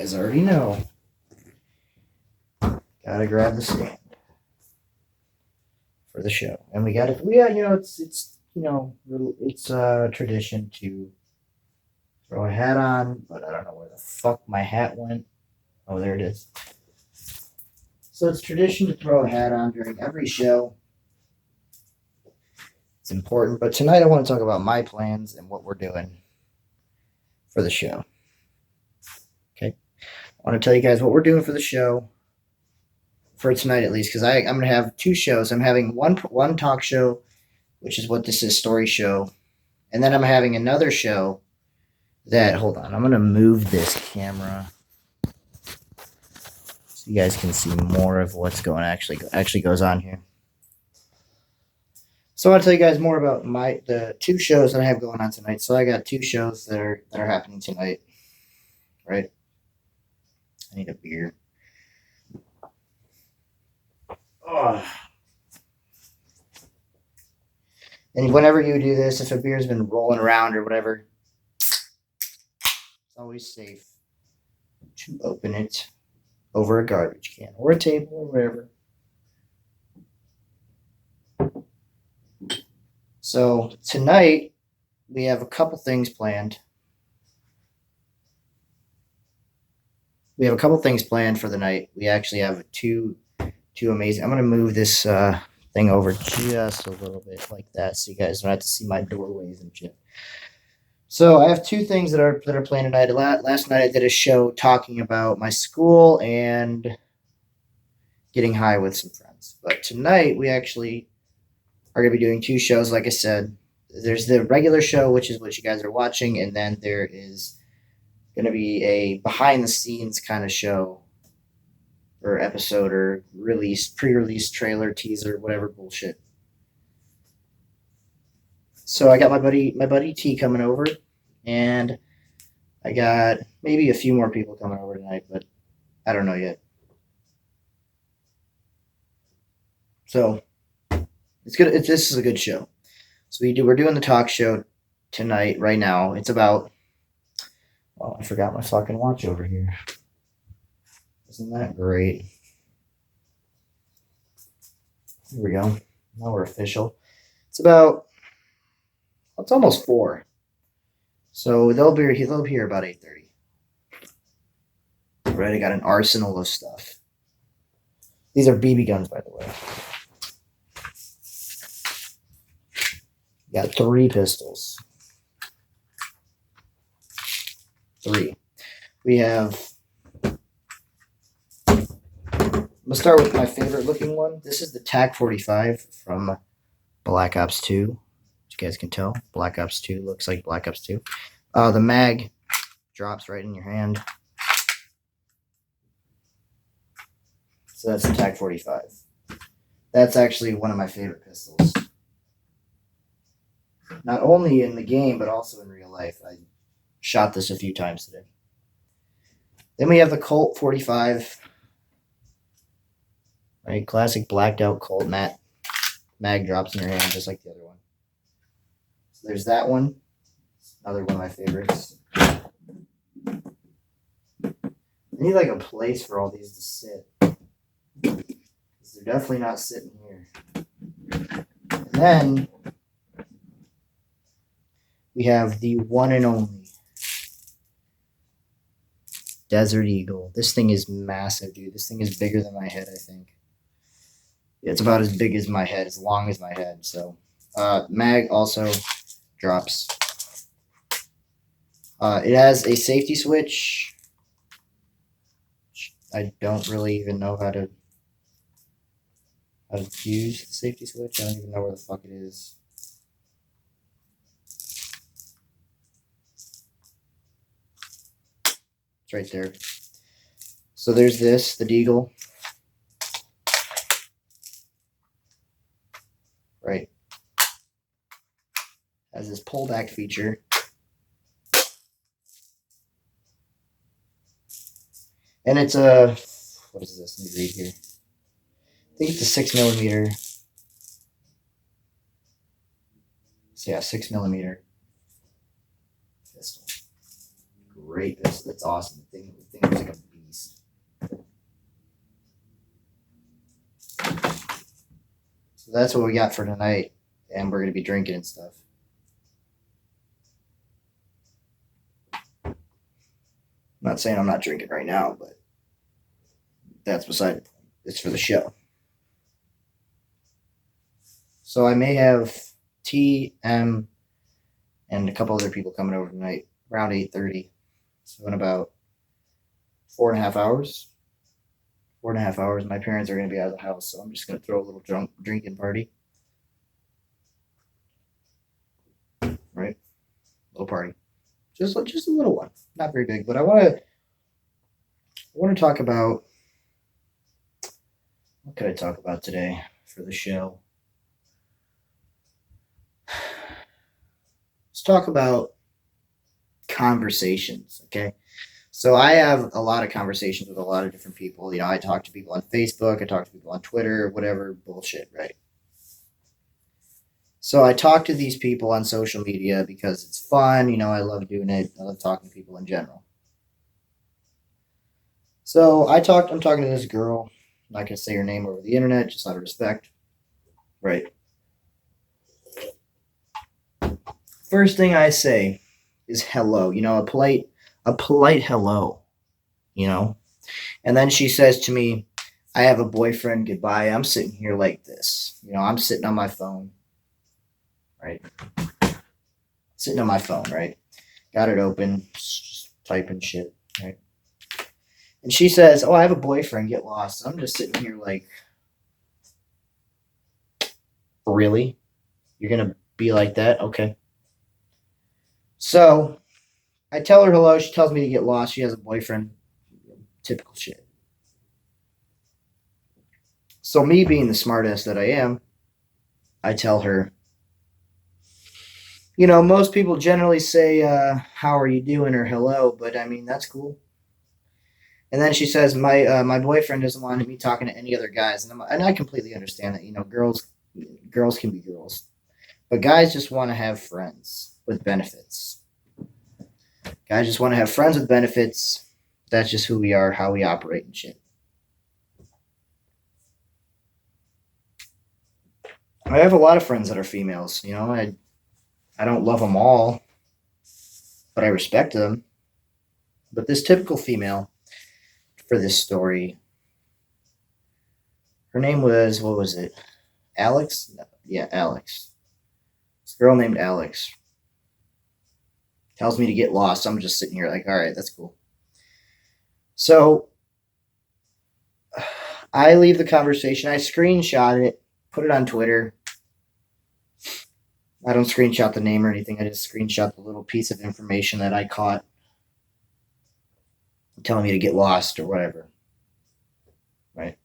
guys already know. Gotta grab the stand for the show, and we got it. It's a tradition to throw a hat on, but I don't know where the fuck my hat went. Oh, there it is. So it's tradition to throw a hat on during every show. It's important, but tonight I want to talk about my plans and what we're doing for the show. Okay, I want to tell you guys what we're doing for the show. For tonight, at least, because I'm going to have two shows. I'm having one talk show, which is what this is, story show, and then I'm having another show that. Hold on, I'm going to move this camera so you guys can see more of what's going actually goes on here. So I want to tell you guys more about the two shows that I have going on tonight. So I got two shows that are happening tonight, right? I need a beer. Oh. And whenever you do this, if a beer's been rolling around or whatever, it's always safe to open it over a garbage can or a table or wherever. So tonight we have a couple things planned. We have a couple things planned for the night. We actually have two amazing. I'm gonna move this thing over just a little bit like that, so you guys don't have to see my doorways and shit. So I have two things that are planned tonight. Last night I did a show talking about my school and getting high with some friends. But tonight we actually are going to be doing two shows. Like I said, there's the regular show, which is what you guys are watching, and then there is going to be a behind the scenes kind of show or episode or pre-release trailer, teaser, whatever bullshit. So I got my buddy T coming over, and I got maybe a few more people coming over tonight, but I don't know yet. So it's good. This is a good show. So we're doing the talk show tonight, right now. It's about. Oh, I forgot my fucking watch over here. Isn't that great? Here we go. Now we're official. It's almost 4. So they'll be here about 8:30. Right, I got an arsenal of stuff. These are BB guns, by the way. Got 3 pistols. 3. We have. I'm gonna start with my favorite looking one. This is the TAC 45 from Black Ops 2. As you guys can tell, Black Ops 2 looks like Black Ops 2. The mag drops right in your hand. So that's the TAC 45. That's actually one of my favorite pistols. Not only in the game, but also in real life. I shot this a few times today. Then we have the Colt 45. Right, classic blacked out Colt mag drops in your hand just like the other one. So there's that one. Another one of my favorites. I need like a place for all these to sit. They're definitely not sitting here. And then we have the one and only Desert Eagle. This thing is massive, dude. This thing is bigger than my head, I think. It's about as big as my head, as long as my head. So, mag also drops. It has a safety switch. I don't really even know how to use the safety switch. I don't even know where the fuck it is. It's right there. So there's this, the Deagle. Right. Has this pullback feature. And it's a, what is this? Let me read here. I think it's a 6mm. So yeah, 6mm pistol. Great pistol. It's awesome. The thing looks like a that's what we got for tonight, and we're gonna be drinking and stuff. I'm not saying I'm not drinking right now, but that's beside the point. It's for the show. So I may have TM and a couple other people coming over tonight around 8:30. So in about 4.5 hours. 4.5 hours, my parents are going to be out of the house, so I'm just going to throw a little drinking party. Right, little party, just a little one, not very big. But I want to talk about what could I talk about today for the show. Let's talk about conversations, okay? So I have a lot of conversations with a lot of different people. You know, I talk to people on Facebook, I talk to people on Twitter, whatever bullshit, right? So I talk to these people on social media because it's fun. You know, I love doing it. I love talking to people in general. So I'm talking to this girl. I'm not gonna say her name over the internet, just out of respect. Right. First thing I say is hello. You know, a polite hello. You know, and then she says to me, "I have a boyfriend. Goodbye." I'm sitting here like this. You know, I'm sitting on my phone. Right. Sitting on my phone. Right. Got it open, just typing shit. Right. And she says, "Oh, I have a boyfriend. Get lost." I'm just sitting here like, really? You're gonna be like that? Okay. So I tell her hello. She tells me to get lost. She has a boyfriend. Typical shit. So me being the smartass that I am, I tell her, you know, most people generally say, "How are you doing?" or "Hello," but I mean that's cool. And then she says, "My boyfriend doesn't want me talking to any other guys," and I completely understand that. You know, girls can be girls, but guys just want to have friends with benefits. Guys just want to have friends with benefits. That's just who we are, how we operate and shit. I have a lot of friends that are females. You know, I don't love them all, but I respect them. But this typical female for this story, her name was, what was it? Alex? No, yeah, Alex. This girl named Alex tells me to get lost. I'm just sitting here like, all right, that's cool. So I leave the conversation. I screenshot it, put it on Twitter. I don't screenshot the name or anything. I just screenshot the little piece of information that I caught telling me to get lost or whatever. Right?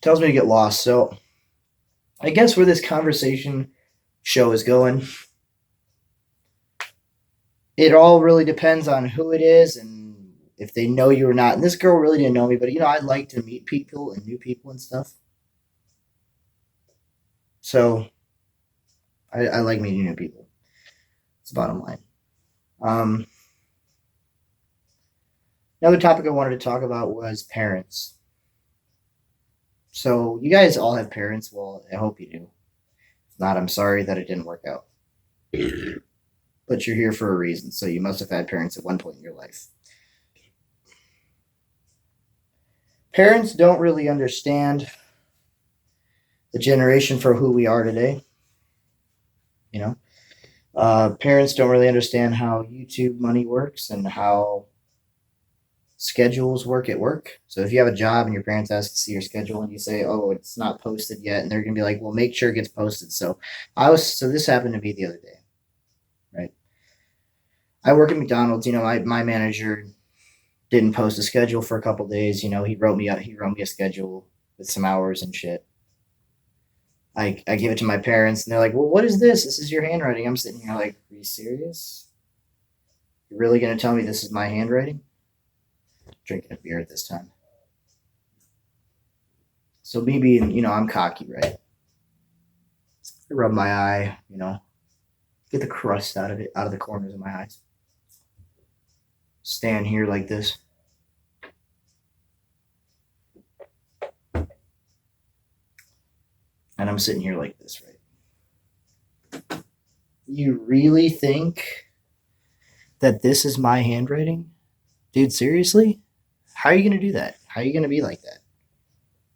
Tells me to get lost. So I guess where this conversation show is going, it all really depends on who it is and if they know you or not. And this girl really didn't know me, but you know, I'd like to meet people and new people and stuff. So I like meeting new people. It's the bottom line. Um, Another topic I wanted to talk about was parents. So you guys all have parents. Well, I hope you do. If not, I'm sorry that it didn't work out. But you're here for a reason, so you must have had parents at one point in your life. Parents don't really understand the generation for who we are today. You know, parents don't really understand how YouTube money works and how schedules work at work. So if you have a job and your parents ask to see your schedule and you say, "Oh, it's not posted yet," and they're gonna be like, "Well, make sure it gets posted." So this happened to me the other day, right? I work at McDonald's. You know, my manager didn't post a schedule for a couple days. You know, he wrote me a schedule with some hours and shit. I give it to my parents and they're like, "Well, what is this? This is your handwriting." I'm sitting here like, "Are you serious? You're really gonna tell me this is my handwriting?" Drinking a beer at this time. So me being, you know, I'm cocky, right? I rub my eye, you know, get the crust out of it, out of the corners of my eyes. Stand here like this. And I'm sitting here like this, right? You really think that this is my handwriting? Dude, seriously? How are you going to do that? How are you going to be like that?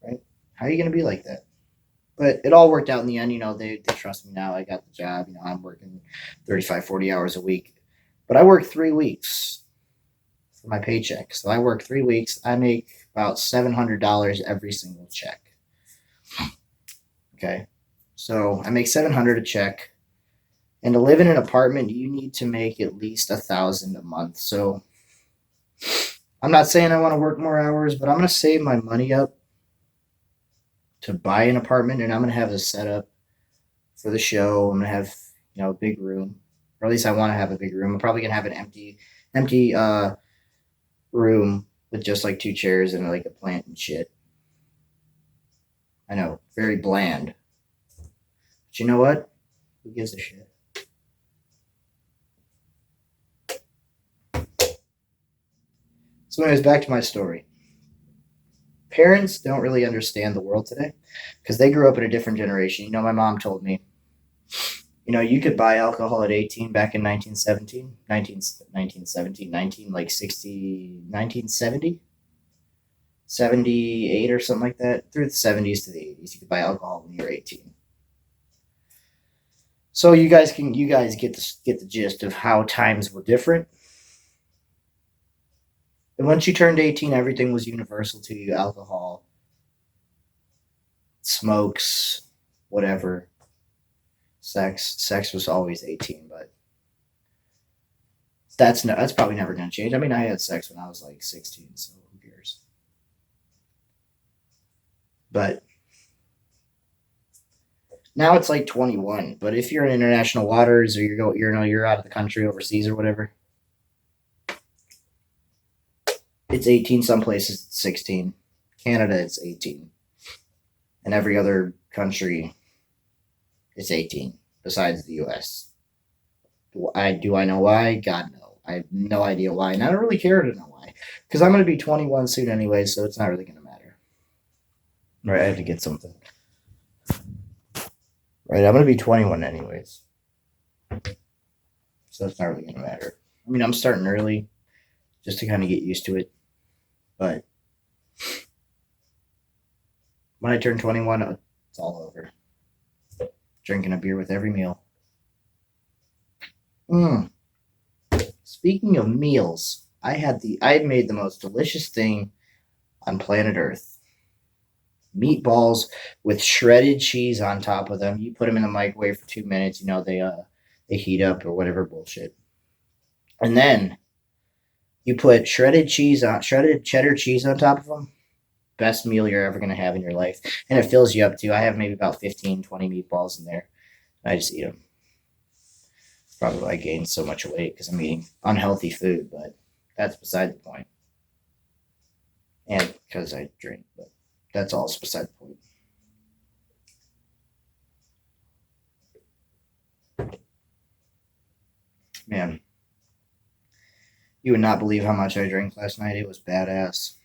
Right? How are you going to be like that? But it all worked out in the end. They trust me now. I got the job. I'm working 35, 40 hours a week. But I work 3 weeks for my paycheck. So I work 3 weeks. I make about $700 every single check. Okay. So I make 700 a check. And to live in an apartment, you need to make at least 1,000 a month. So I'm not saying I want to work more hours, but I'm going to save my money up to buy an apartment, and I'm going to have a setup for the show. I'm going to have, a big room, or at least I want to have a big room. I'm probably going to have an empty room with just like 2 chairs and like a plant and shit. I know, very bland. But you know what? Who gives a shit? So, anyways, back to my story. Parents don't really understand the world today because they grew up in a different generation. My mom told me, you could buy alcohol at 18 back in 1917, 1917, 19, like 60, 1970, 78 or something like that. Through the 70s to the 80s, you could buy alcohol when you were 18. So you guys get the gist of how times were different. And once you turned 18, everything was universal to you: alcohol, smokes, whatever, sex. Sex was always 18, but that's probably never going to change. I mean, I had sex when I was like 16, so who cares? But now it's like 21. But if you're in international waters, or you're out of the country, overseas or whatever, it's 18. Some places it's 16. Canada it's 18, and every other country it's 18 besides the U.S. Do I know why? God no. I have no idea why, and I don't really care to know why, because I'm going to be 21 soon anyway, so it's not really going to matter. Right? I have to get something. Right? I'm going to be 21 anyways, so it's not really going to matter. I mean, I'm starting early just to kind of get used to it, but when I turn 21, it's all over. Drinking a beer with every meal. Mm. Speaking of meals, I made the most delicious thing on planet Earth: meatballs with shredded cheese on top of them. You put them in the microwave for 2 minutes. They heat up or whatever bullshit, and then you put shredded cheddar cheese on top of them. Best meal you're ever gonna have in your life, and it fills you up too. I have maybe about 15, 20 meatballs in there. I just eat them. Probably why I gained so much weight, because I'm eating unhealthy food, but that's beside the point. And because I drink, but that's all beside the point. Man, you would not believe how much I drank last night. It was badass.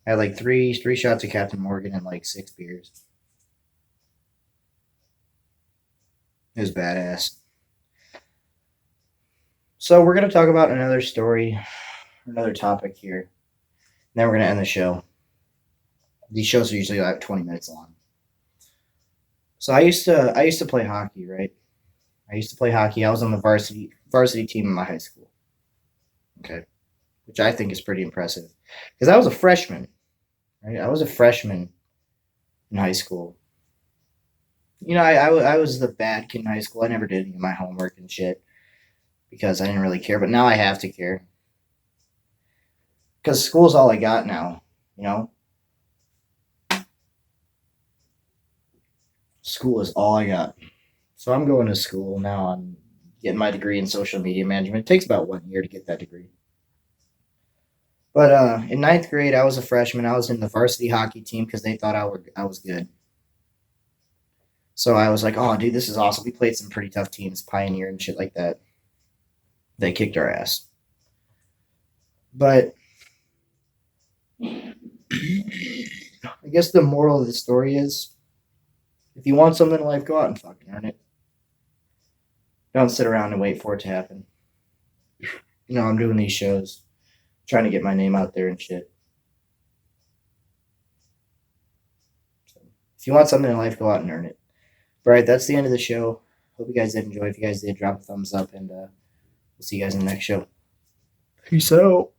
I had like three shots of Captain Morgan and like 6 beers. It was badass. So we're gonna talk about another story, another topic here. And then we're gonna end the show. These shows are usually like 20 minutes long. So I used to play hockey, right? I used to play hockey. I was on the varsity team in my high school. Okay, which I think is pretty impressive because I was a freshman. Right, I was a freshman in high school. I was the bad kid in high school. I never did any of my homework and shit because I didn't really care. But now I have to care because school's all I got now. You know, school is all I got. So I'm going to school now. I'm getting my degree in social media management. It takes about 1 year to get that degree. But in ninth grade, I was a freshman. I was in the varsity hockey team because they thought I was good. So I was like, "Oh, dude, this is awesome." We played some pretty tough teams, Pioneer and shit like that. They kicked our ass. But I guess the moral of the story is If you want something in life, go out and fucking earn it. Don't sit around and wait for it to happen. I'm doing these shows, trying to get my name out there and shit. So, if you want something in life, go out and earn it. All right, that's the end of the show. Hope you guys did enjoy. If you guys did, drop a thumbs up, and we'll see you guys in the next show. Peace out.